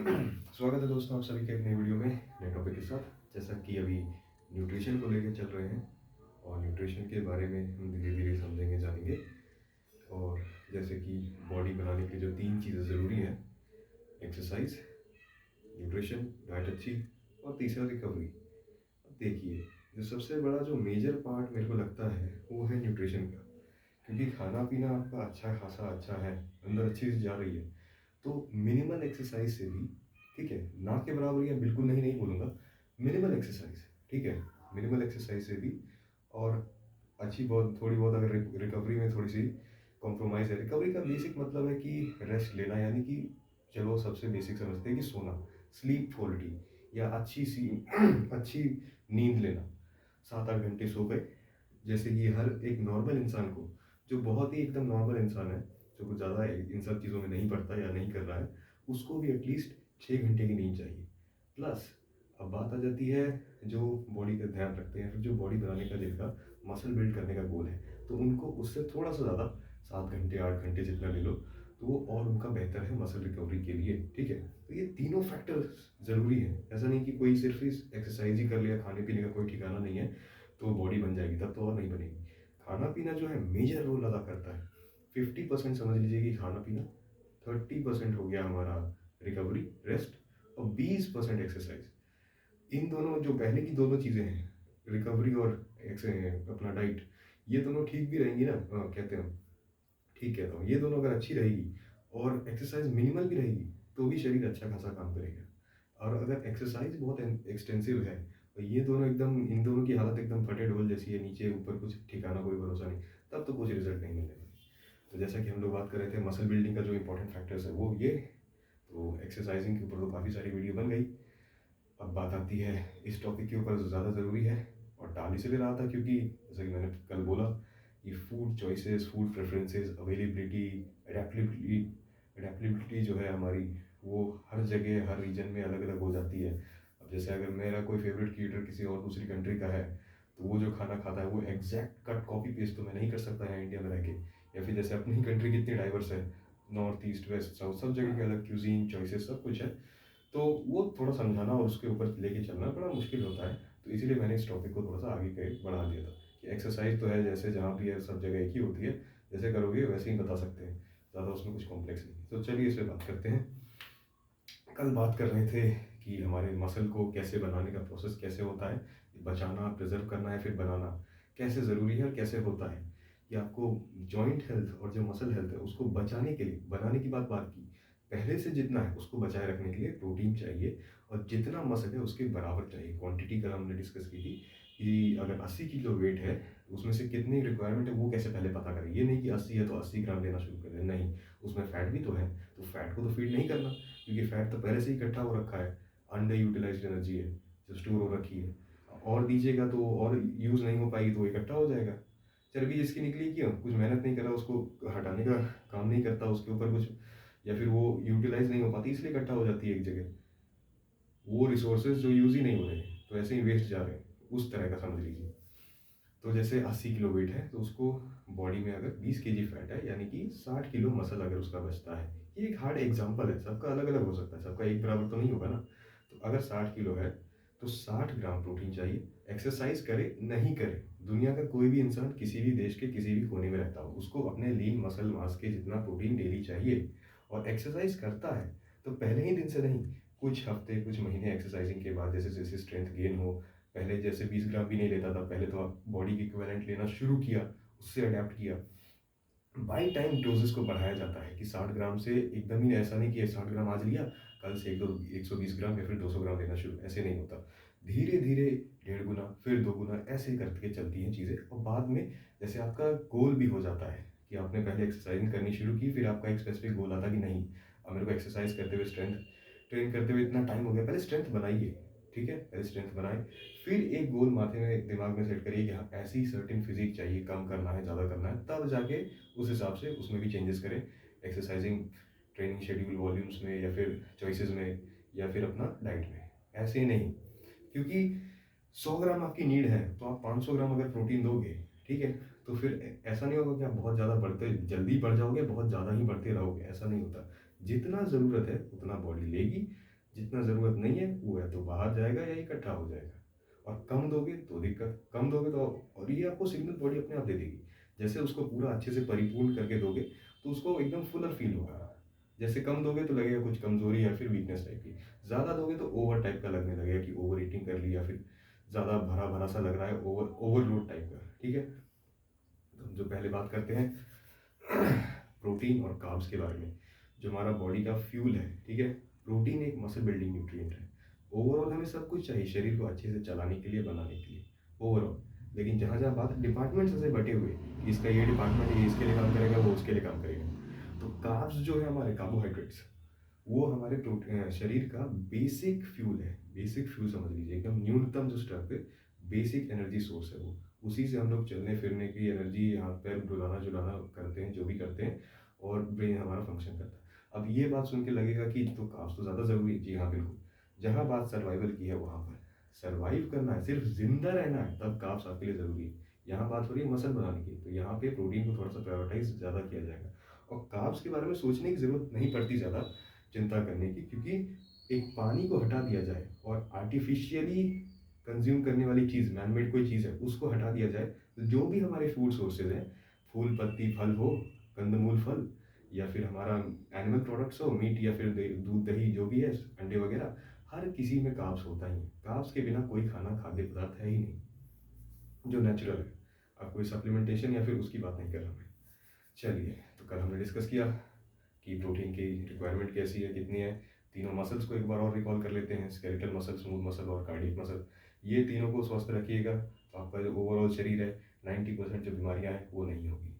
स्वागत है दोस्तों आप सभी के एक नई वीडियो में नए टॉपिक के साथ। जैसा कि अभी न्यूट्रिशन को लेकर चल रहे हैं और न्यूट्रिशन के बारे में हम धीरे धीरे समझेंगे जानेंगे। और जैसे कि बॉडी बनाने के लिए जो 3 चीज़ें ज़रूरी हैं, एक्सरसाइज, न्यूट्रिशन, डाइट अच्छी, और तीसरा रिकवरी। अब देखिए, जो सबसे बड़ा जो मेजर पार्ट मेरे को लगता है वो है न्यूट्रिशन का। क्योंकि खाना पीना आपका अच्छा खासा अच्छा है, अंदर अच्छी चीज़ जा रही है, तो मिनिमल एक्सरसाइज से भी, ठीक है, ना के बराबर या बिल्कुल नहीं नहीं बोलूँगा, मिनिमल एक्सरसाइज, ठीक है, मिनिमल एक्सरसाइज से भी, और अच्छी बहुत थोड़ी बहुत अगर रिकवरी में थोड़ी सी कॉम्प्रोमाइज़ है। रिकवरी का बेसिक मतलब है कि रेस्ट लेना, यानी कि चलो सबसे बेसिक समझते हैं कि सोना, स्लीप क्वालिटी, या अच्छी सी अच्छी नींद लेना। 7-8 घंटे सो गए, जैसे कि हर एक नॉर्मल इंसान को, जो बहुत ही एकदम नॉर्मल इंसान है, जो कुछ ज़्यादा इन सब चीज़ों में नहीं पड़ता या नहीं कर रहा है, उसको भी एटलीस्ट 6 घंटे की नींद चाहिए। प्लस अब बात आ जाती है जो बॉडी का ध्यान रखते हैं, फिर जो बॉडी बनाने का, जिनका मसल बिल्ड करने का गोल है, तो उनको उससे थोड़ा सा ज़्यादा, 7 घंटे 8 घंटे जितना ले लो, तो वो और उनका बेहतर है मसल रिकवरी के लिए, ठीक है। तो ये तीनों फैक्टर्स ज़रूरी है। ऐसा नहीं कि कोई सिर्फ इस एक्सरसाइज ही कर लिया, खाने पीने का कोई ठिकाना नहीं है तो बॉडी बन जाएगी, तब तो और नहीं बनेगी। खाना पीना जो है मेजर रोल अदा करता है। 50% समझ लीजिए कि खाना पीना, 30% हो गया हमारा रिकवरी रेस्ट, और 20% एक्सरसाइज। इन दोनों जो पहले की दोनों चीज़ें हैं, रिकवरी और अपना डाइट, ये दोनों ठीक भी रहेंगी ना, कहते हैं, ठीक कहता हूँ, ये दोनों अगर अच्छी रहेगी और एक्सरसाइज मिनिमल भी रहेगी, तो भी शरीर अच्छा खासा काम करेगा। और अगर एक्सरसाइज बहुत एक्सटेंसिव है, तो ये दोनों एकदम, इन दोनों की हालत एकदम फटे ढोल जैसी है, नीचे ऊपर कुछ ठिकाना कोई भरोसा नहीं, तब तो कुछ रिजल्ट नहीं मिलने वाला। तो जैसा कि हम लोग बात कर रहे थे, मसल बिल्डिंग का जो इंपॉर्टेंट फैक्टर्स है वो ये, तो एक्सरसाइजिंग के ऊपर तो काफ़ी सारी वीडियो बन गई। अब बात आती है इस टॉपिक के ऊपर जो ज़्यादा ज़रूरी है, और टाल इसलिए रहा था क्योंकि जैसा कि मैंने कल बोला, ये food choices, food preferences, availability, adaptability, adaptability जो है हमारी, वो हर जगह हर रीजन में अलग अलग हो जाती है। अब जैसे अगर मेरा कोई फेवरेट क्रिएटर किसी और दूसरी कंट्री का है, तो वो जो खाना खाता है वो एग्जैक्ट कट कॉपी पेस्ट तो मैं नहीं कर सकता है इंडिया में रह के। या फिर जैसे अपनी कंट्री कितनी डाइवर्स है, नॉर्थ ईस्ट वेस्ट साउथ, सब जगह के अलग क्यूजीन चॉइसेस सब कुछ है, तो वो थोड़ा समझाना और उसके ऊपर लेके चलना बड़ा मुश्किल होता है। तो इसीलिए मैंने इस टॉपिक को थोड़ा सा आगे के बढ़ा दिया था कि एक्सरसाइज तो है, जैसे जहाँ भी है सब जगह एक ही होती है, जैसे करोगे वैसे ही बता सकते हैं, ज़्यादा उसमें कुछ कॉम्प्लेक्स नहीं। तो चलिए इस पर बात करते हैं। कल बात कर रहे थे कि हमारे मसल को कैसे बनाने का प्रोसेस कैसे होता है, बचाना प्रिजर्व करना है, फिर बनाना कैसे ज़रूरी है और कैसे होता है, कि आपको जॉइंट हेल्थ और जो मसल हेल्थ है उसको बचाने के लिए, बनाने की बात की, पहले से जितना है उसको बचाए रखने के लिए प्रोटीन चाहिए, और जितना मसल है उसके बराबर चाहिए। क्वांटिटी कल हमने डिस्कस की थी कि अगर 80 किलो वेट है, तो उसमें से कितनी रिक्वायरमेंट है वो कैसे पहले पता करें। ये नहीं कि 80 है तो 80 ग्राम लेना शुरू कर दें, नहीं, उसमें फैट भी तो है, तो फैट को तो फीड नहीं करना, क्योंकि फैट तो पहले से ही इकट्ठा हो रखा है, अंडर यूटिलाइज्ड एनर्जी है जो स्टोर हो रखी है। और दीजिएगा तो और यूज़ नहीं हो पाएगी, तो वो इकट्ठा हो जाएगा। चर्बी जिसकी निकली, क्यों कुछ मेहनत नहीं करा, उसको हटाने का काम नहीं करता उसके ऊपर कुछ, या फिर वो यूटिलाइज नहीं हो पाती इसलिए इकट्ठा हो जाती है एक जगह, वो रिसोर्सेज जो यूज़ ही नहीं हो रहे हैं तो ऐसे ही वेस्ट जा रहे हैं, उस तरह का समझ लीजिए। तो जैसे 80 किलो वेट है, तो उसको बॉडी में अगर 20 केजी फैट है, यानी कि 60 किलो मसल अगर उसका बचता है, ये एक हार्ड एग्जाम्पल है, सबका अलग अलग हो सकता है, सबका एक बराबर तो नहीं होगा ना। तो अगर 60 किलो है, तो 60 ग्राम प्रोटीन चाहिए। एक्सरसाइज करे नहीं करे, दुनिया का कोई भी इंसान किसी भी देश के किसी भी कोने में रहता हो, उसको अपने लीन मसल मास के जितना प्रोटीन डेली चाहिए। और एक्सरसाइज करता है तो पहले ही दिन से नहीं, कुछ हफ्ते कुछ महीने एक्सरसाइजिंग के बाद, जैसे जैसे स्ट्रेंथ गेन हो, पहले जैसे 20 ग्राम भी नहीं लेता था, पहले तो आप बॉडी की इक्विवेलेंट लेना शुरू किया, उससे अडेप्ट किया, बाई टाइम डोजेस को बढ़ाया जाता है कि 60 ग्राम से एकदम ही ऐसा नहीं कि 60 ग्राम आज लिया, कल से 120 ग्राम या फिर 200 ग्राम लेना शुरू, ऐसे नहीं होता। धीरे धीरे 1.5 गुना फिर 2 गुना ऐसे करके चलती हैं चीज़ें, और बाद में जैसे आपका गोल भी हो जाता है कि आपने पहले एक्सरसाइजिंग करनी शुरू की, फिर आपका एक स्पेसिफिक गोल आता कि नहीं, अब मेरे को एक्सरसाइज करते हुए, स्ट्रेंथ ट्रेन करते हुए इतना टाइम हो गया, पहले स्ट्रेंथ बनाइए, ठीक है, पहले स्ट्रेंथ बनाए, फिर एक गोल माथे में दिमाग में सेट करिए कि हाँ ऐसी सर्टेन फिजिक चाहिए, कम करना है ज़्यादा करना है, तब जाके उस हिसाब से उसमें भी चेंजेस करें, एक्सरसाइजिंग ट्रेनिंग शेड्यूल वॉल्यूम्स में, या फिर चॉइसेस में, या फिर अपना डाइट में। ऐसे ही नहीं, क्योंकि 100 ग्राम आपकी नीड है, तो आप 500 ग्राम अगर प्रोटीन दोगे, ठीक है, तो फिर ऐसा नहीं होगा कि आप बहुत ज़्यादा बढ़ते जल्दी बढ़ जाओगे, बहुत ज़्यादा ही बढ़ते रहोगे, ऐसा नहीं होता। जितना ज़रूरत है उतना बॉडी लेगी, जितना ज़रूरत नहीं है वो है तो बाहर जाएगा या इकट्ठा हो जाएगा। और कम दोगे तो दिक्कत, कम दोगे तो और ये आपको सिग्नल बॉडी अपने आप दे देगी। जैसे उसको पूरा अच्छे से परिपूर्ण करके दोगे तो उसको एकदम फुलर फील होगा। जैसे कम दोगे तो लगेगा कुछ कमज़ोरी या फिर वीकनेस टाइप की, ज़्यादा दोगे तो ओवर टाइप का लगने लगेगा कि ओवर ईटिंग कर ली या फिर ज़्यादा भरा भरा सा लग रहा है, ओवरलोड टाइप का। ठीक है, तो हम जो पहले बात करते हैं प्रोटीन और कार्ब्स के बारे में, जो हमारा बॉडी का फ्यूल है। ठीक है, प्रोटीन एक मसल बिल्डिंग न्यूट्रिएंट है। ओवरऑल हमें सब कुछ चाहिए शरीर को अच्छे से चलाने के लिए, बनाने के लिए ओवरऑल। लेकिन जहाँ जहाँ बात डिपार्टमेंट्स ऐसे बटे हुए कि इसका ये डिपार्टमेंट ये इसके लिए काम करेगा, वो उसके लिए काम करेगा। तो कार्ब्स जो है हमारे कार्बोहाइड्रेट्स, वो हमारे शरीर का बेसिक फ्यूल है। बेसिक फ्यूल समझ लीजिए, एकदम न्यूनतम जो स्टफ है, बेसिक एनर्जी सोर्स है वो। उसी से हम लोग चलने फिरने की एनर्जी, हाथ पैर डुलाना जुलाना करते हैं, जो भी करते हैं, और ब्रेन हमारा फंक्शन करता है। अब ये बात सुन के लगेगा कि तो कार्ब्स तो ज़्यादा ज़रूरी है। जी हाँ, बिल्कुल। जहाँ बात सर्वाइवल की है, वहाँ पर सर्वाइव करना है, सिर्फ जिंदा रहना है, तब कार्ब्स आपके लिए ज़रूरी है। यहाँ बात हो रही है मसल बनाने की, तो यहाँ पे प्रोटीन को थोड़ा सा प्रायोरिटाइज ज़्यादा किया जाएगा। और कार्ब्स के बारे में सोचने की ज़रूरत नहीं पड़ती ज़्यादा चिंता करने की, क्योंकि एक पानी को हटा दिया जाए और आर्टिफिशियली कंज्यूम करने वाली चीज़, मैनमेड कोई चीज़ है, उसको हटा दिया जाए, तो जो भी हमारे फूड सोर्सेज हैं, फूल पत्ती फल हो, कंदमूल फल, या फिर हमारा एनिमल प्रोडक्ट्स हो, मीट या फिर दूध दही जो भी है, अंडे वगैरह, हर किसी में कार्ब्स होता ही है। कार्ब्स के बिना कोई खाना खाद्य पदार्थ है ही नहीं जो नेचुरल है। अब कोई सप्लीमेंटेशन या फिर उसकी बात नहीं कर रहा मैं। चलिए, तो कल हमने डिस्कस किया कि प्रोटीन की रिक्वायरमेंट कैसी है, कितनी है। तीनों मसल्स को एक बार और रिकॉल कर लेते हैं, स्केलेटल मसल, स्मूथ मसल और कार्डियक मसल। ये तीनों को स्वस्थ रखिएगा तो आपका जो ओवरऑल शरीर है, 90% जो बीमारियां हैं वो नहीं होगी।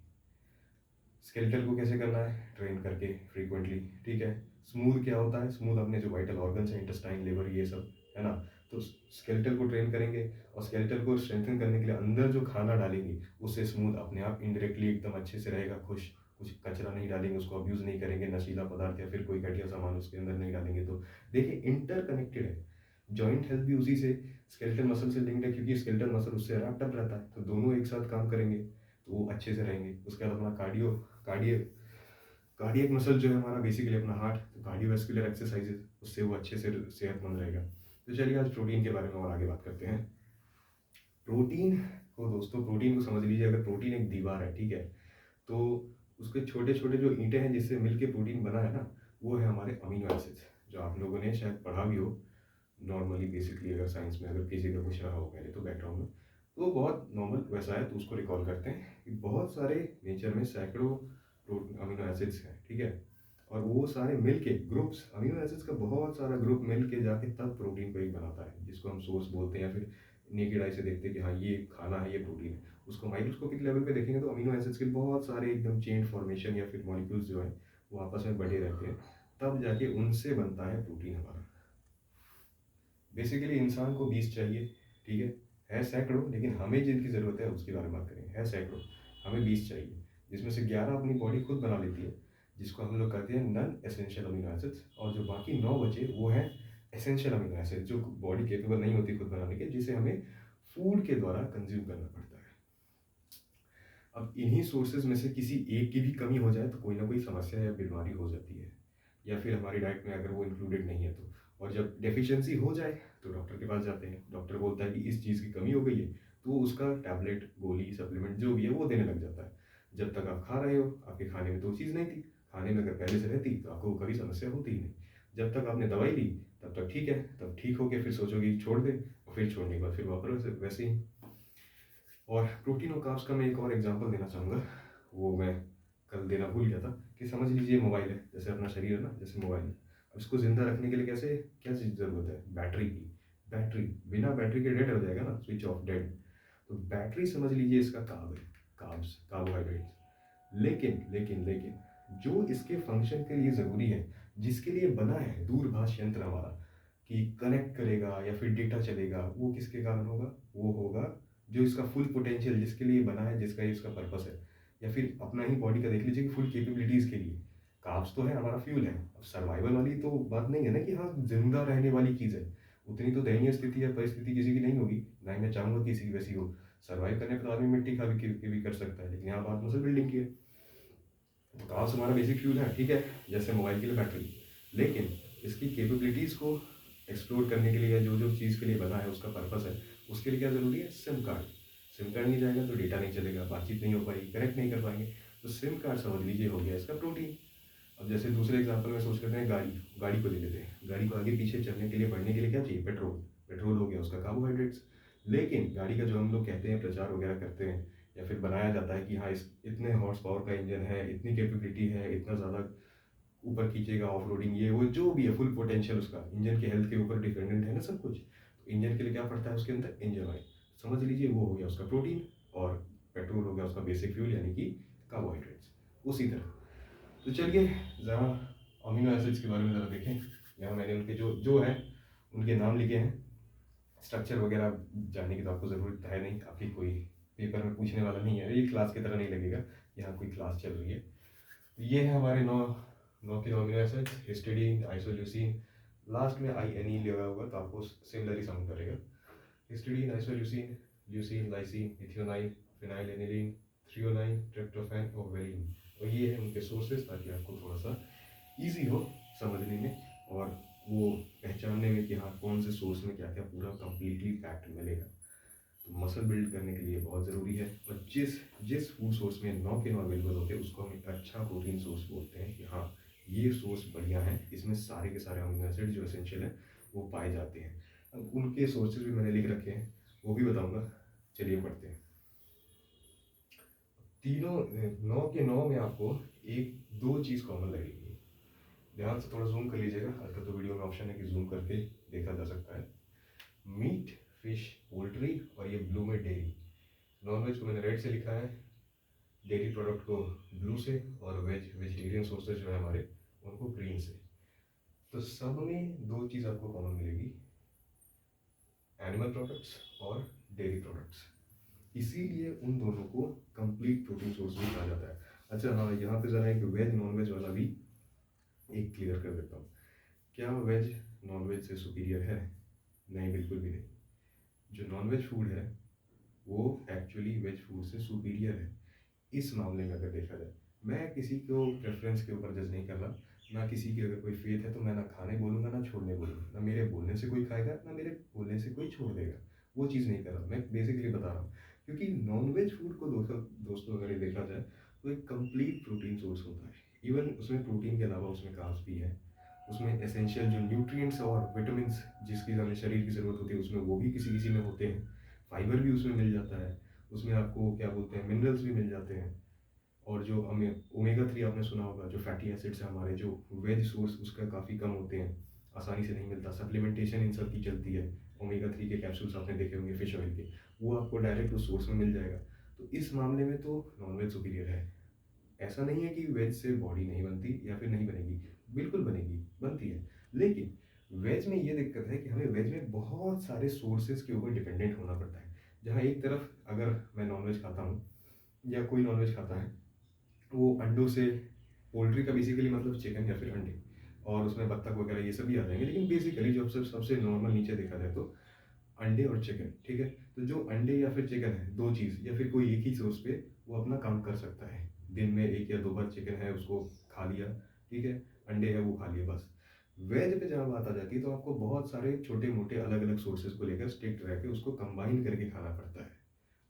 स्केलेटल को कैसे करना है, ट्रेन करके फ्रीक्वेंटली। ठीक है, स्मूथ क्या होता है, स्मूथ अपने जो वाइटल ऑर्गन्स हैं, इंटेस्टाइन, लिवर, ये सब है ना, तो स्केलेटल को ट्रेन करेंगे। और स्केलेटल को स्ट्रेंथन करने के लिए अंदर जो खाना डालेंगे, उससे स्मूथ अपने आप इनडायरेक्टली एकदम अच्छे से रहेगा, खुश। कुछ कचरा नहीं डालेंगे, उसको अब्यूज़ नहीं करेंगे, नशीला पदार्थ या फिर कोई घटिया सामान उसके अंदर नहीं डालेंगे। तो देखिए, इंटरकनेक्टेड है। जॉइंट हेल्थ भी उसी से, स्केलेटल मसल से लिंक्ड है, क्योंकि स्केलेटल मसल उससे रैप्ट अप रहता है, तो दोनों एक साथ काम करेंगे तो वो अच्छे से रहेंगे। उसके बाद अपना कार्डियक कार्डियक मसल जो है हमारा, बेसिकली अपना हार्ट, तो कार्डियोवैस्कुलर एक्सरसाइजेज, उससे वो अच्छे से सेहतमंद रहेगा। तो चलिए आज प्रोटीन के बारे में और आगे बात करते हैं। प्रोटीन को दोस्तों, प्रोटीन को समझ लीजिए, अगर प्रोटीन एक दीवार है, ठीक है, तो उसके छोटे छोटे जो ईंटें हैं जिससे मिलके प्रोटीन बना है ना, वो है हमारे अमीनो एसिड्स, जो आप लोगों ने शायद पढ़ा भी हो नॉर्मली, बेसिकली अगर साइंस में अगर किसी का कुछ रहा हो पहले तो बैकग्राउंड में, तो वो बहुत नॉर्मल वैसा है। तो उसको रिकॉल करते हैं कि बहुत सारे नेचर में सैकड़ों अमीनो एसिड्स हैं। ठीक है, और वो सारे मिल के ग्रुप्स, अमीनो एसिड्स का बहुत सारा ग्रुप मिल के जाके तब प्रोटीन को एक बनाता है, जिसको हम सोर्स बोलते हैं, या फिर नेकेड आई से देखते हैं कि हाँ ये खाना है, ये प्रोटीन है। उसको माइक्रोस्कोपिक लेवल पे देखेंगे तो अमीनो एसिड्स के बहुत सारे एकदम चेन फॉर्मेशन या फिर मॉलिक्यूल्स जो है वो आपस में बटे रहते हैं, तब जाके उनसे बनता है प्रोटीन हमारा। बेसिकली इंसान को 20 चाहिए, ठीक है सैकड़ों, लेकिन हमें जिनकी ज़रूरत है उसके बारे में बात करेंगे, है सैकड़ों, हमें 20 चाहिए, जिसमें से 11 अपनी बॉडी खुद बना लेती है, जिसको हम लोग कहते हैं नॉन एसेंशियल अमीनो एसिड्स, और जो बाकी 9 बचे वो हैं एसेंशियल अमीनो एसिड्स, जो बॉडी केपेबल नहीं होती खुद बनाने के, जिसे हमें फूड के द्वारा कंज्यूम करना पड़ता है। अब इन्हीं सोर्सेज में से किसी एक की भी कमी हो जाए तो कोई ना कोई समस्या या बीमारी हो जाती है, या फिर हमारी डाइट में अगर वो इंक्लूडेड नहीं है तो। और जब डेफिशिएंसी हो जाए तो डॉक्टर के पास जाते हैं, डॉक्टर बोलता है कि इस चीज़ की कमी हो गई है, तो वो उसका टैबलेट, गोली, सप्लीमेंट जो भी है वो देने लग जाता है। जब तक आप खा रहे हो, आपके खाने में तो वो चीज़ नहीं थी, खाने में अगर पहले से रहती तो आपको कभी समस्या होती ही नहीं। जब तक आपने दवाई ली तब तक ठीक है, तब ठीक हो के फिर सोचोगे कि छोड़ दे, और फिर छोड़ने के बाद फिर वापस वैसे ही। और प्रोटीन और कार्ब्स का मैं एक और एग्जांपल देना चाहूँगा, वो मैं कल देना भूल गया था, कि समझ लीजिए मोबाइल है, जैसे अपना शरीर है ना, जैसे मोबाइल है। अब इसको ज़िंदा रखने के लिए कैसे, क्या चीज़ ज़रूरत है, बैटरी की। बैटरी, बिना बैटरी के डेड हो जाएगा ना, स्विच ऑफ, डेड। तो बैटरी समझ लीजिए इसका कार्ब है, कार्ब्स, कार्बोहाइड्रेट्स। लेकिन लेकिन लेकिन जो इसके फंक्शन के लिए ज़रूरी है, जिसके लिए बना है दूरभाष यंत्र हमारा, कि कनेक्ट करेगा या फिर डेटा चलेगा, वो किसके कारण होगा, वो होगा जो इसका फुल पोटेंशियल जिसके लिए बना है, जिसका ये इसका पर्पस है, या फिर अपना ही बॉडी का देख लीजिए कि फुल कैपेबिलिटीज़ के लिए। कार्ब्स तो है हमारा फ्यूल है, अब सर्वाइवल वाली तो बात नहीं है ना कि हाँ जिंदा रहने वाली चीज़ है, उतनी तो दयनीय स्थिति या परिस्थिति किसी की नहीं होगी, ना ही मैं चाहूँगा कि किसी की वैसी हो। सर्वाइव करने पर तो आदमी मिट्टी खा भी कर सकता है, लेकिन यहाँ बात मसल बिल्डिंग की है। तो कार्ब्स हमारा बेसिक फ्यूल है, ठीक है, जैसे मोबाइल के लिए बैटरी। लेकिन इसकी कैपेबिलिटीज़ को एक्सप्लोर करने के लिए या जो जो चीज़ के लिए बना है उसका पर्पस है, उसके लिए क्या ज़रूरी है? SIM card. सिम कार्ड नहीं जाएगा तो डेटा नहीं चलेगा, बातचीत नहीं हो पाएगी, कनेक्ट नहीं कर पाएंगे। तो सिम कार्ड समझ लीजिए हो गया इसका प्रोटीन। अब जैसे दूसरे एग्जांपल में सोच लेते हैं, गाड़ी गाड़ी को ले लेते हैं। गाड़ी को आगे पीछे चलने के लिए, बढ़ने के लिए क्या चाहिए? पेट्रोल। पेट्रोल हो गया उसका कार्बोहाइड्रेट्स। लेकिन गाड़ी का जो हम लोग कहते हैं, प्रचार वगैरह करते हैं या फिर बनाया जाता है कि हाँ इस इतने हॉर्स पावर का इंजन है, इतनी कैपेबिलिटी है, इतना ज़्यादा ऊपर खींचेगा, ऑफ रोडिंग, ये वो जो भी है, फुल पोटेंशियल उसका इंजन की हेल्थ के ऊपर डिपेंडेंट है ना सब कुछ। तो इंजन के लिए क्या पड़ता है उसके अंदर? Engine oil. समझ लीजिए वो हो गया उसका प्रोटीन, और पेट्रोल हो गया उसका बेसिक फ्यूल यानी कि कार्बोहाइड्रेट्स। उसी तरह तो चलिए ज़रा अमीनो एसिड्स के बारे में ज़रा देखें। यहाँ मैंने उनके जो जो हैं उनके नाम लिखे हैं। स्ट्रक्चर वगैरह जानने की तो आपको ज़रूरत है नहीं, आपकी कोई पेपर में पूछने वाला नहीं है, ये क्लास की तरह नहीं लगेगा, यहाँ कोई क्लास चल रही है। तो ये है हमारे नौ नौ के amino acids, histidine, isoleucine. Last में INE लगा होगा तो आपको सिमिलर ही साउंड करेगा। Histidine, isoleucine, leucine, lysine, methionine, phenylalanine, threonine, tryptophan और वेलिन। और ये है उनके सोर्सेज, ताकि आपको थोड़ा सा ईजी हो समझने में और वो पहचानने में कि हाँ कौन से सोर्स में क्या क्या पूरा कंप्लीटली पैक्ड मिलेगा। तो मसल बिल्ड करने के लिए बहुत ज़रूरी है। और जिस जिस फूड सोर्स में 9 के 9 अवेलेबल होते हैं उसको हम एक अच्छा प्रोटीन सोर्स बोलते हैं कि हाँ ये सोर्स बढ़िया है, इसमें सारे के सारे अमीनो एसिड जो एसेंशियल है वो पाए जाते हैं। अब उनके सोर्सेज भी मैंने लिख रखे हैं, वो भी बताऊंगा। चलिए पढ़ते हैं। तीनों 9 के 9 में आपको एक दो चीज़ कॉमन लगेगी। ध्यान से थोड़ा जूम कर लीजिएगा, आजकल तो वीडियो में ऑप्शन है कि जूम करके देखा जा सकता है। मीट, फिश, पोल्ट्री और ये ब्लू में डेयरी। नॉन वेज को मैंने रेड से लिखा है, डेयरी प्रोडक्ट को ब्लू से, और वेजिटेरियन सोर्सेज जो है हमारे उनको ग्रीन से। तो सब में दो चीज़ आपको कॉमन मिलेगी, एनिमल प्रोडक्ट्स और डेयरी प्रोडक्ट्स। इसीलिए उन दोनों को कंप्लीट प्रोटीन सोर्स भी कहा जाता है। अच्छा हाँ, यहाँ पे ज़रा एक वेज नॉन वेज वाला भी एक क्लियर कर देता हूँ। क्या वेज नॉन वेज से सुपीरियर है? नहीं, बिल्कुल भी नहीं। जो नॉन वेज फूड है वो एक्चुअली वेज फूड से सुपीरियर है इस मामले में अगर देखा जाए। मैं किसी को प्रेफरेंस के ऊपर जज नहीं कर रहा, ना किसी की अगर कोई फेथ है तो मैं ना खाने बोलूँगा ना छोड़ने बोलूँगा, ना मेरे बोलने से कोई खाएगा ना मेरे बोलने से कोई छोड़ देगा। वो चीज़ नहीं कर रहा, मैं बेसिकली बता रहा हूँ। क्योंकि नॉन वेज फूड को दोस्तों अगर ये देखा जाए तो एक कंप्लीट प्रोटीन सोर्स होता है। इवन उसमें प्रोटीन के अलावा उसमें कार्ब्स भी है, उसमें एसेंशियल जो न्यूट्रिएंट्स और विटामिन जिसकी हमें शरीर की ज़रूरत होती है उसमें वो भी किसी किसी में होते हैं। फाइबर भी उसमें मिल जाता है, उसमें आपको क्या बोलते हैं मिनरल्स भी मिल जाते हैं। और जो हमें ओमेगा 3 आपने सुना होगा, जो फैटी एसिड्स है हमारे, जो वेज सोर्स उसका काफ़ी कम होते हैं, आसानी से नहीं मिलता। सप्लीमेंटेशन इन सब की चलती है। ओमेगा 3 के कैप्सूल्स आपने देखे होंगे फिश ऑयल के, वो आपको डायरेक्ट उस सोर्स में मिल जाएगा। तो इस मामले में तो नॉन वेज सुपीरियर है। ऐसा नहीं है कि वेज से बॉडी नहीं बनती या फिर नहीं बनेगी, बिल्कुल बनेगी, बनती है। लेकिन वेज में ये दिक्कत है कि हमें वेज में बहुत सारे सोर्सेज के ऊपर डिपेंडेंट होना पड़ता है। जहाँ एक तरफ अगर मैं नॉनवेज खाता हूँ या कोई नॉनवेज खाता है, वो अंडों से, पोल्ट्री का बेसिकली मतलब चिकन या फिर अंडे, और उसमें बत्तख वगैरह ये सभी आ जाएंगे, लेकिन बेसिकली जो सबसे नॉर्मल नीचे देखा जाए तो अंडे और चिकन, ठीक है। तो जो अंडे या फिर चिकन है, दो चीज़ या फिर कोई एक ही सोर्स पे वो अपना काम कर सकता है। दिन में एक या दो बार चिकन है उसको खा लिया, ठीक है, अंडे है वो खा लिया, बस। वेज पे जहाँ बात आ जाती है तो आपको बहुत सारे छोटे मोटे अलग अलग सोर्सेज को लेकर स्ट्रिक्ट रह के उसको कंबाइन करके खाना पड़ता है,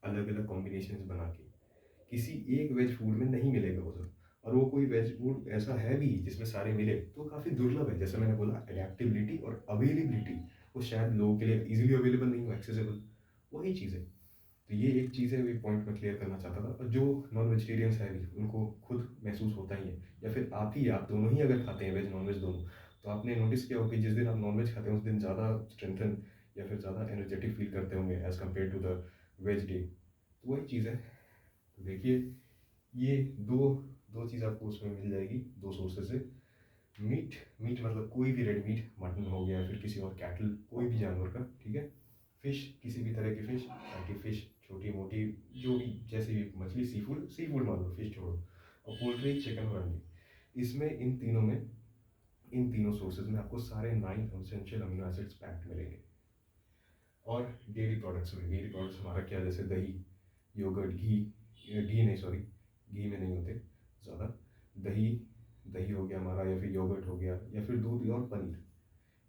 अलग अलग कॉम्बिनेशन बना के। किसी एक वेज फूड में नहीं मिलेगा वो सब। और वो कोई वेज फूड ऐसा है भी जिसमें सारे मिले तो काफ़ी दुर्लभ है। जैसे मैंने बोला, अडेप्टेबिलिटी और अवेलेबिलिटी, वो शायद लोगों के लिए इजीली अवेलेबल नहीं हो, एक्सेसिबल, वही चीज़ है। तो ये एक चीज़ है, ये पॉइंट मैं क्लियर करना चाहता था। और जो नॉन वेजिटेरियंस है भी उनको खुद महसूस होता ही है, या फिर आप दोनों ही अगर खाते हैं, वेज नॉन वेज दोनों, तो आपने नोटिस किया होगा कि जिस दिन आप नॉन वेज खाते हैं उस दिन ज़्यादा स्ट्रेंथन या फिर ज़्यादा एनर्जेटिक फील करते होंगे as compared to the veg day. तो वही चीज़ है। तो देखिए, ये दो दो चीज़ आपको उसमें मिल जाएगी, दो सोर्सेज से। मीट, मीट मतलब कोई भी रेड मीट, मटन हो गया या फिर किसी और कैटल, कोई भी जानवर का, ठीक है। फिश, किसी भी तरह की फिश, फैटी फिश, छोटी मोटी, जो भी जैसी भी मछली, सी फूड मान लो, फिश छोड़ो। और पोल्ट्री, चिकन और अंडे, इसमें इन तीनों सोर्सेज में आपको सारे 9 एसेंशियल अमीनो एसिड्स पैक्ड मिलेंगे। और डेयरी प्रोडक्ट्स में, डेयरी प्रोडक्ट्स हमारा क्या, जैसे दही, योगर्ट, घी नहीं सॉरी, घी में नहीं होते ज़्यादा। दही दही हो गया हमारा, या फिर योगर्ट हो गया, या फिर दूध और पनीर।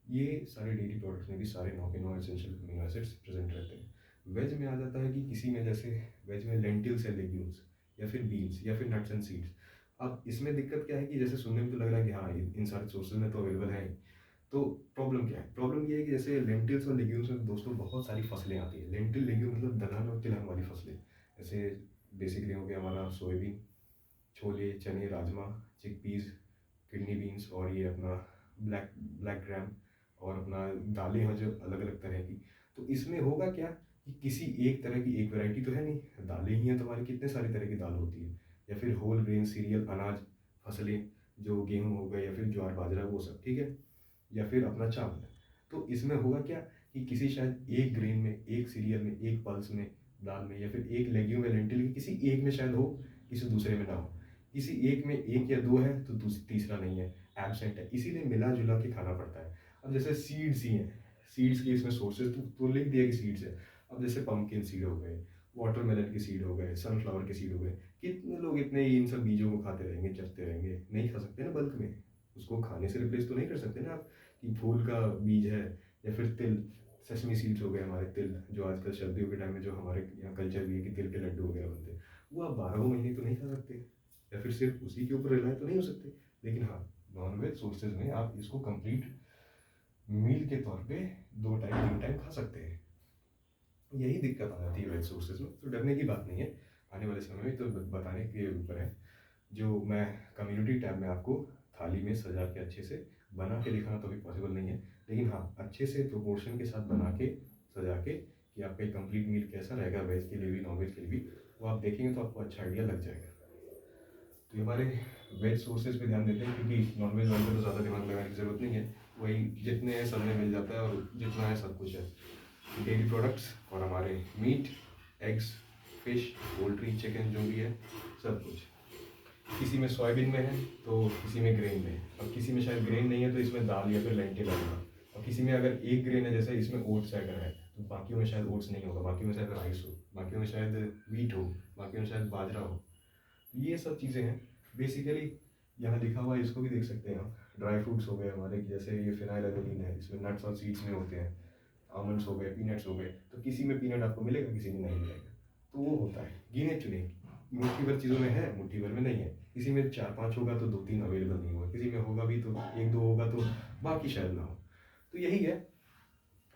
ये सारे डेयरी प्रोडक्ट्स में भी सारे 9 के 9 एसेंशियल अमीनो एसिड्स प्रेजेंट रहते हैं। वेज में आ जाता है कि किसी में, जैसे वेज में लेंटिल्स या लेग्यूम्स या फिर बीन्स या फिर नट्स एंड सीड्स। अब इसमें दिक्कत क्या है कि जैसे सुनने में तो लग रहा है कि हाँ इन सारे सोर्सेज में तो अवेलेबल है ही। तो प्रॉब्लम क्या है? प्रॉब्लम ये है कि जैसे लेंटिल्स और लेग्यूम्स में दोस्तों बहुत सारी फसलें आती हैं। लेंटिल लेग्यूम मतलब दलहन और तिलहन वाली फसलें। जैसे बेसिकली हो गया हमारा सोयाबीन, छोले, चने, राजमा, चिकपीस, किडनी बीन्स और ये अपना ब्लैक ब्लैक ग्राम और अपना दालें हैं जो अलग अलग तरह की। तो इसमें होगा क्या कि किसी एक तरह की एक वैरायटी तो है नहीं, दालें ही हैं, तुम्हारी कितने सारी तरह की दाल होती है। या फिर होल ग्रेन सीरियल अनाज फसलें, जो गेहूँ हो गए या फिर ज्वार बाजरा वो सब, ठीक है। या फिर अपना चावल। तो इसमें होगा क्या कि किसी शायद एक ग्रेन में, एक सीरियल में, एक पल्स में, दाल में, या फिर एक लेग्यूम या लेंटिल की किसी एक में शायद हो, किसी दूसरे में ना हो। किसी एक में एक या दो है तो तीसरा नहीं है, एबसेंट है। इसीलिए मिला जुला के खाना पड़ता है। अब जैसे सीड्स ही हैं, सीड्स के इसमें सोर्सेज तो लिख दिया कि सीड्स है। अब जैसे पम्पकिन सीड हो गए, वाटरमेलन के सीड हो गए, सनफ्लावर के सीड हो गए। कितने लोग इतने इन सब बीजों को खाते रहेंगे, चरते रहेंगे? नहीं खा सकते ना बल्क में। उसको खाने से रिप्लेस तो नहीं कर सकते ना आप कि फूल का बीज है। या फिर तिल, सेसमी सीड्स हो गए हमारे, तिल जो आजकल सर्दियों के टाइम में जो हमारे यहाँ कल्चर भी है कि तिल के लड्डू वगैरह बनते हैं, वो आप 12 महीने तो नहीं खा सकते। या फिर सिर्फ उसी के ऊपर रिलाय तो नहीं हो सकते। लेकिन हाँ, नॉन वेज सोर्सेज में आप इसको कंप्लीट मील के तौर पे 2 टाइम 3 टाइम खा सकते हैं। यही दिक्कत आ जाती है वेज सोर्सेज में। तो डरने की बात नहीं है, आने वाले समय में तो बताने के ऊपर है। जो मैं कम्युनिटी टैब में आपको थाली में सजा के अच्छे से बना के दिखाना तो भी पॉसिबल नहीं है, लेकिन हाँ अच्छे से प्रोपोर्शन के साथ बना के सजा के कि आपका एक कंप्लीट मील कैसा रहेगा, वेज के लिए भी नॉन वेज के लिए भी, वो आप देखेंगे तो आपको अच्छा आइडिया लग जाएगा। तो ये हमारे वेज सोर्सेज पे ध्यान देते हैं, क्योंकि नॉन वेज वाले पे तो ज़्यादा दिमाग लगाने की ज़रूरत नहीं है। वही जितने हैं सब में मिल जाता है, और जितना है सब कुछ है। डेयरी प्रोडक्ट्स और हमारे meat, eggs, fish, poultry, chicken जो भी है सब कुछ। किसी में सोयाबीन में है तो किसी में ग्रेन में है। अब किसी में शायद ग्रेन नहीं है तो इसमें दाल या फिर लेंटिल आएगा। और किसी में अगर एक ग्रेन है, जैसे इसमें ओट्स अगर है तो बाकियों में शायद ओट्स नहीं होगा, बाकियों में शायद राइस हो, बाकियों में शायद वीट हो, बाकियों में शायद बाजरा हो। ये सब चीज़ें हैं बेसिकली। यहाँ लिखा हुआ है, इसको भी देख सकते हैं आप। ड्राई फ्रूट्स हो गए हमारे, जैसे ये फिनाइलएलनिन है, इसमें नट्स और सीड्स में होते हैं। आमंड्स हो गए, पीनट्स हो गए, तो किसी में पीनट आपको मिलेगा, किसी में नहीं मिलेगा। तो वो होता है गिने चुने, मुट्ठी भर चीज़ों में है, मुट्ठी भर में नहीं है। किसी में 4-5 होगा तो 2-3 अवेलेबल नहीं होगा, किसी में होगा भी तो 1-2 होगा, तो बाकी शायद ना हो। तो यही है,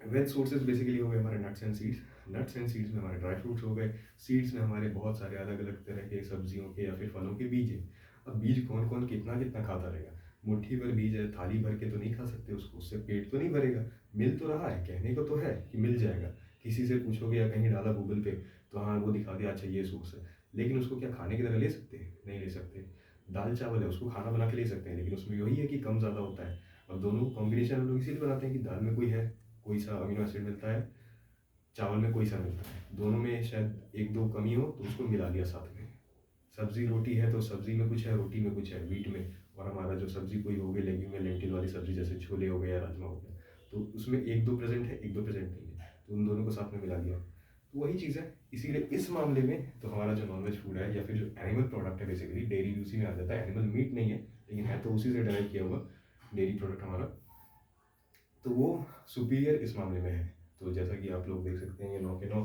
वेज सोर्सेज बेसिकली हो गए हमारे nuts and seeds. Nuts and seeds में हमारे ड्राई फ्रूट्स हो गए। सीड्स में हमारे बहुत सारे अलग अलग तरह के सब्जियों के या फिर फलों के बीज हैं। अब बीज कौन कौन कितना कितना खाता रहेगा? मुट्ठी भर बीज है, थाली भर के तो नहीं खा सकते उसको, उससे पेट तो नहीं भरेगा। मिल तो रहा है, कहने को तो है कि मिल जाएगा। किसी से पूछोगे या कहीं डाला गूगल पे तो हाँ वो दिखा दिया, अच्छा ये सोर्स है। लेकिन उसको क्या खाने की तरह ले सकते हैं? नहीं ले सकते। दाल चावल है, उसको खाना बना के ले सकते हैं, लेकिन उसमें वही है कि कम ज़्यादा होता है। और दोनों कॉम्बिनेशन हम लोग इसीलिए बनाते हैं कि दाल में कोई है, कोई सा अमीनो एसिड मिलता है, चावल में कोई सा मिलता है, दोनों में शायद एक दो कमी हो तो उसको मिला दिया साथ में। सब्जी रोटी है तो सब्जी में कुछ है, रोटी में कुछ है, वीट में। और हमारा जो सब्जी कोई हो गई लेग्यूम या लेंटिल वाली सब्जी, जैसे छोले हो गए या राजमा हो गया, तो उसमें एक दो प्रेजेंट है, एक दो प्रेजेंट नहीं है, तो उन दोनों को साथ में मिला दिया। तो वही चीज़ है। इसीलिए इस मामले में तो हमारा जो नॉनवेज फूड है या फिर जो एनिमल प्रोडक्ट है, बेसिकली डेयरी उसी में आ जाता है। एनिमल मीट नहीं है, लेकिन है तो उसी से डेराइव किया हुआ डेयरी प्रोडक्ट हमारा, तो वो सुपीरियर इस मामले में है। तो जैसा कि आप लोग देख सकते हैं, ये 9 के 9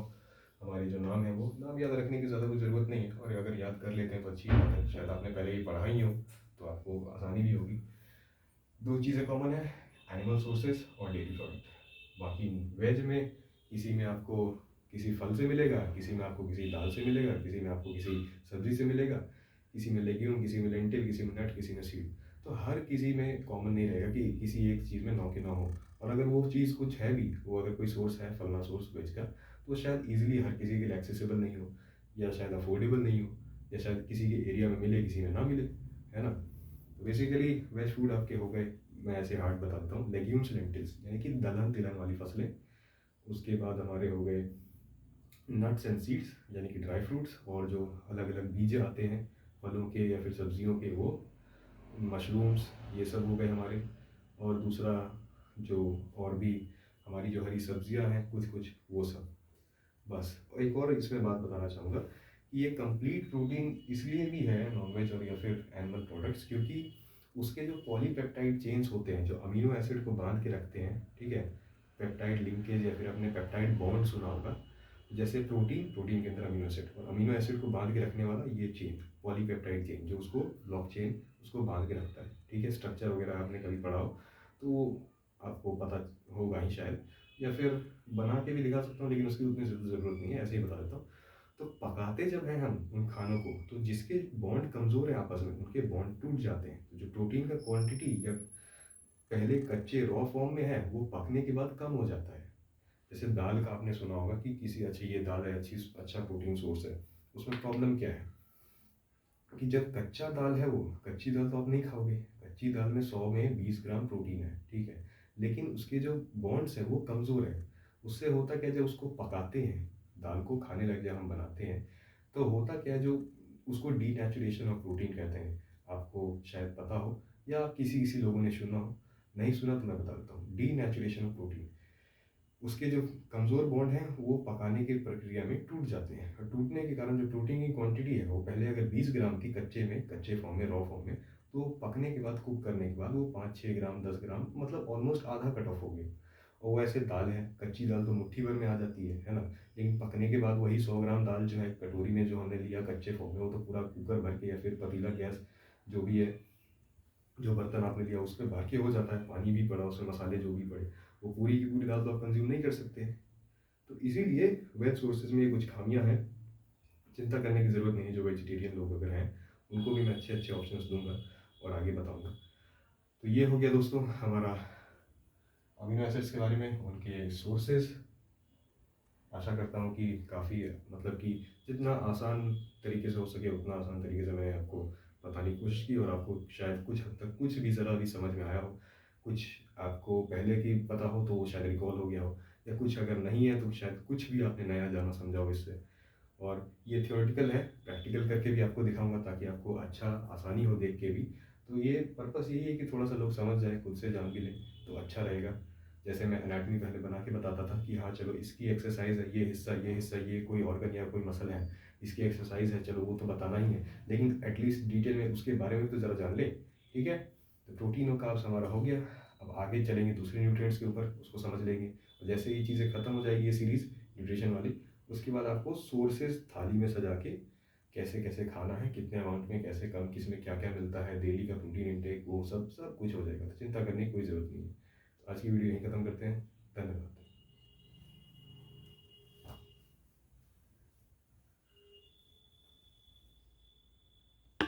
हमारे जो नाम है, वो नाम याद रखने की ज़्यादा कुछ ज़रूरत नहीं है, और अगर याद कर लेते हैं तो अच्छी बात है। शायद आपने पहले ही पढ़ा ही हो तो आपको आसानी भी होगी। दो चीज़ें कॉमन है, एनिमल सोर्सेज और डेयरी प्रोडक्ट। बाकी वेज में किसी में आपको किसी फल से मिलेगा, किसी में आपको किसी दाल से मिलेगा, किसी में आपको किसी सब्जी से मिलेगा, किसी में लेग्यूम, किसी में लेंटिल, किसी में नट, किसी में सीड। तो हर किसी में कॉमन नहीं रहेगा कि किसी एक चीज़ में 9 के 9 हो। और अगर वो चीज़ कुछ है भी, वो अगर कोई सोर्स है फलना सोर्स वेज का, तो शायद ईजिली हर किसी के लिए एक्सेसिबल नहीं हो, या शायद अफोर्डेबल नहीं हो, या शायद किसी के एरिया में मिले, किसी में ना मिले, है ना। तो बेसिकली वेज फूड आपके हो गए, मैं ऐसे हार्ड बताता हूँ, लेग्यूम्स लेंटिल्स यानी कि दलहन तिलहन वाली फसलें। उसके बाद हमारे हो गए नट्स एंड सीड्स यानी कि ड्राई फ्रूट्स, और जो अलग अलग बीज आते हैं फलों के या फिर सब्जियों के, वो मशरूम्स, ये सब हो गए हमारे। और दूसरा जो और भी हमारी जो हरी सब्जियां हैं कुछ कुछ, वो सब। बस एक और इसमें बात बताना चाहूँगा कि ये कंप्लीट प्रोटीन इसलिए भी है नॉनवेज और या फिर एनिमल प्रोडक्ट्स, क्योंकि उसके जो पॉलीपेप्टाइड चेन्स होते हैं, जो अमीनो एसिड को बांध के रखते हैं, ठीक है, पेप्टाइड लिंकेज या फिर अपने पेप्टाइड बॉन्ड सुना होगा, जैसे प्रोटीन के अंदर अमीनो एसिड, और अमीनो एसिड को बांध के रखने वाला ये चेन, पॉलीपेप्टाइड चेन, जो उसको लॉन्ग चेन उसको बांध के रखता है, ठीक है। स्ट्रक्चर वगैरह आपने कभी पढ़ा हो तो वो आपको पता होगा ही शायद, या फिर बना के भी दिखा सकता हूँ, लेकिन उसकी उतनी ज़रूरत नहीं है, ऐसे ही बता देता हूँ। तो पकाते जब हैं हम उन खानों को, तो जिसके बॉन्ड कमज़ोर है आपस में, उनके बॉन्ड टूट जाते हैं। तो जो प्रोटीन का क्वांटिटी या पहले कच्चे रॉ फॉर्म में है, वो पकने के बाद कम हो जाता है। जैसे दाल का आपने सुना होगा कि किसी अच्छी ये दाल है, अच्छा प्रोटीन सोर्स है। उसमें प्रॉब्लम क्या है कि जब कच्चा दाल है, वो कच्ची दाल तो आप नहीं खाओगे, कच्ची दाल में 100 में 20 ग्राम प्रोटीन है, ठीक है, लेकिन उसके जो बॉन्ड्स हैं वो कमज़ोर है। उससे होता क्या है, जब उसको पकाते हैं, दाल को खाने लग जब हम बनाते हैं, तो होता क्या है, जो उसको डीनेचुरेशन ऑफ प्रोटीन कहते हैं। आपको शायद पता हो, या किसी किसी लोगों ने सुना हो, नहीं सुना तो मैं बता देता हूँ। डीनेचुरेशन ऑफ प्रोटीन, उसके जो कमज़ोर बॉन्ड हैं वो पकाने की प्रक्रिया में टूट जाते हैं, और टूटने के कारण जो प्रोटीन की क्वांटिटी है, वो पहले अगर 20 ग्राम थी कच्चे में, कच्चे फॉर्म में, रॉ फॉर्म में, तो पकने के बाद, कुक करने के बाद वो 5-6 ग्राम, 10 ग्राम, मतलब ऑलमोस्ट आधा कट ऑफ हो गया। और वो ऐसे दाल है, कच्ची दाल तो मुट्ठी भर में आ जाती है ना, लेकिन पकने के बाद वही 100 ग्राम दाल जो है कटोरी में जो हमने लिया कच्चे फॉर्म में, वो तो पूरा कुकर भर के या फिर पतीला, गैस जो भी है, जो बर्तन आपने लिया उस पर भर के हो जाता है, पानी भी पड़ा उसमें, मसाले जो भी पड़े, वो पूरी की पूरी दाल तो आप कंज्यूम नहीं कर सकते। तो इसीलिए वेज सोर्सेज में ये कुछ खामियां हैं, चिंता करने की ज़रूरत नहीं है। जो वेजिटेरियन लोग अगर हैं, उनको भी मैं अच्छे अच्छे ऑप्शंस दूंगा और आगे बताऊंगा। तो ये हो गया दोस्तों हमारा अमीनो एसिड्स के बारे में, उनके सोर्सेज। आशा करता हूँ कि काफ़ी, मतलब कि जितना आसान तरीके से हो सके उतना आसान तरीके से मैंने आपको बताने की कोशिश की, और आपको शायद कुछ हद तक कुछ भी ज़रा भी समझ में आया हो। कुछ आपको पहले की पता हो तो वो शायद रिकॉल हो गया हो, या कुछ अगर नहीं है तो शायद कुछ भी आपने नया जाना समझा हो इससे। और ये थ्योरेटिकल है, प्रैक्टिकल करके भी आपको दिखाऊंगा ताकि आपको अच्छा आसानी हो देख के भी। तो ये पर्पस यही है कि थोड़ा सा लोग समझ जाए, खुद से जान भी लें तो अच्छा रहेगा। जैसे मैं एनाटॉमी पहले बना के बताता था कि हाँ चलो इसकी एक्सरसाइज है, ये हिस्सा ये कोई ऑर्गन या कोई मसल है, इसकी एक्सरसाइज है, चलो वो तो बताना ही है, लेकिन एटलीस्ट डिटेल में उसके बारे में तो ज़रा जान ले, ठीक है। तो प्रोटीनों का हमारा हो गया। अब आगे चलेंगे दूसरे न्यूट्रिएंट्स के ऊपर, उसको समझ लेंगे। और जैसे ये चीज़ें ख़त्म हो जाएगी, ये सीरीज़ न्यूट्रिशन वाली, उसके बाद आपको सोर्सेज थाली में सजा के कैसे कैसे खाना है, कितने अमाउंट में, कैसे कम, किस में क्या क्या मिलता है, डेली का प्रोटीन इंटेक, वो सब सब कुछ हो जाएगा। तो चिंता करने की कोई ज़रूरत नहीं है। तो आज की वीडियो यहीं ख़त्म करते हैं। धन्यवाद।